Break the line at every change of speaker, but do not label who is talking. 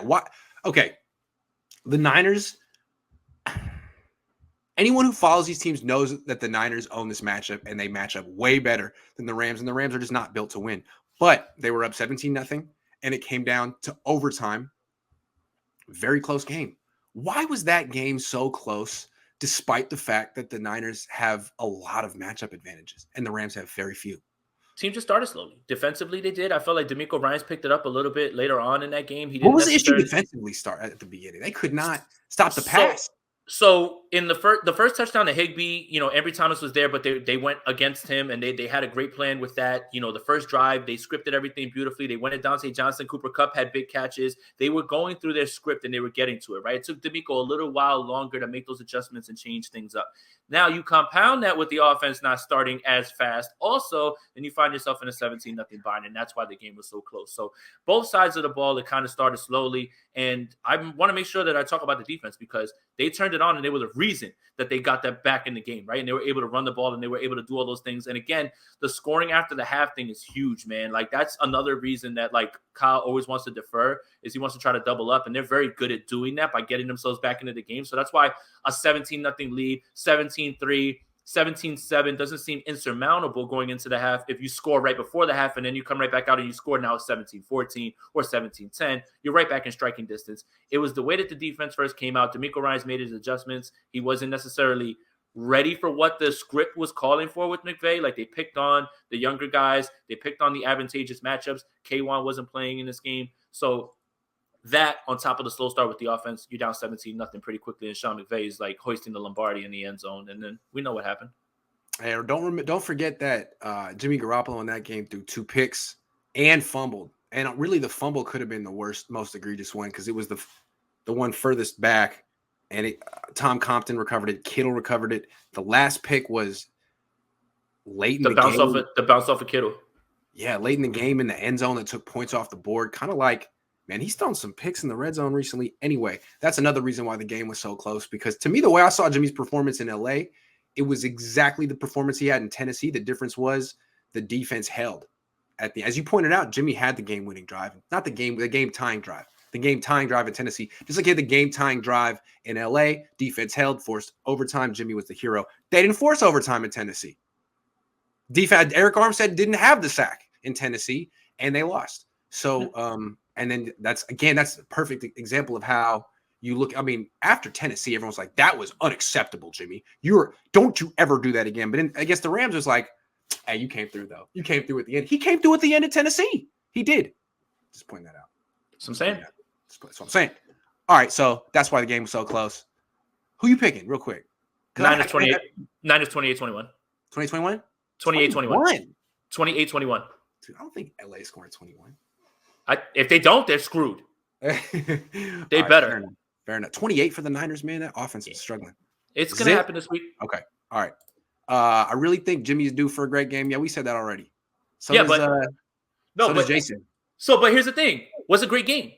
Why? Okay. The Niners, anyone who follows these teams knows that the Niners own this matchup and they match up way better than the Rams. And the Rams are just not built to win. But they were up 17-0 and it came down to overtime. Very close game. Why was that game so close despite the fact that the Niners have a lot of matchup advantages and the Rams have very few?
Team just started slowly. Defensively, they did. I felt like DeMeco Ryans picked it up a little bit later on in that game. He didn't
What was the issue
necessarily
defensively start at the beginning? They could not stop the pass.
So in the first touchdown to Higbee, Ambry Thomas was there, but they went against him, and they had a great plan with that. The first drive, they scripted everything beautifully. They went at Dante Johnson. Cooper Kupp had big catches. They were going through their script, and they were getting to it, right? It took DeMeco a little while longer to make those adjustments and change things up. Now you compound that with the offense not starting as fast. Also, then you find yourself in a 17-0 bind, and that's why the game was so close. So both sides of the ball, it kind of started slowly, and I want to make sure that I talk about the defense because they turned it on, and they were the reason that they got that back in the game, right? And they were able to run the ball, and they were able to do all those things. And again, the scoring after the half thing is huge, man. Like that's another reason that like Kyle always wants to defer is he wants to try to double up, and they're very good at doing that by getting themselves back into the game. So that's why a 17-0 lead, 17-3, 17-7 doesn't seem insurmountable going into the half. If you score right before the half and then you come right back out and you score now 17-14 or 17-10, you're right back in striking distance. It was the way that the defense first came out. DeMeco Ryans made his adjustments. He wasn't necessarily ready for what the script was calling for with McVay. Like they picked on the younger guys. They picked on the advantageous matchups. K1 wasn't playing in this game. So that on top of the slow start with the offense, you're down 17-0 pretty quickly, and Sean McVay is like hoisting the Lombardi in the end zone, and then we know what happened.
Hey, don't forget that Jimmy Garoppolo in that game threw 2 picks and fumbled, and really the fumble could have been the worst, most egregious one because it was the one furthest back, and Tom Compton recovered it, Kittle recovered it. The last pick was late in the game.
The bounce off of Kittle.
Yeah, late in the game in the end zone that took points off the board, kind of like. Man, he's thrown some picks in the red zone recently. Anyway, that's another reason why the game was so close because to me, the way I saw Jimmy's performance in LA, it was exactly the performance he had in Tennessee. The difference was the defense held. As you pointed out, Jimmy had the game-winning drive, not the game-tying drive. The game-tying drive in Tennessee. Just like he had the game-tying drive in LA, defense held, forced overtime. Jimmy was the hero. They didn't force overtime in Tennessee. Defense, Eric Armstead didn't have the sack in Tennessee, and they lost. So, and then that's a perfect example of how you look. I mean, after Tennessee, everyone's like, that was unacceptable, Jimmy. Don't you ever do that again. But I guess the Rams was like, hey, you came through, though. You came through at the end. He came through at the end of Tennessee. He did. Just pointing that out.
That's what I'm saying.
That's what I'm saying. All right, so that's why the game was so close. Who you picking, real quick?
Niners 28-21.
2021?
28-21. 28-21.
Dude, I don't think LA scored 21.
If they don't, they're screwed. They better.
Fair enough. 28 for the Niners, man. That offense is struggling.
It's going to happen this week.
Okay. All right. I really think Jimmy's due for a great game. Yeah, we said that already. So does Jason.
But here's the thing. What's a great game?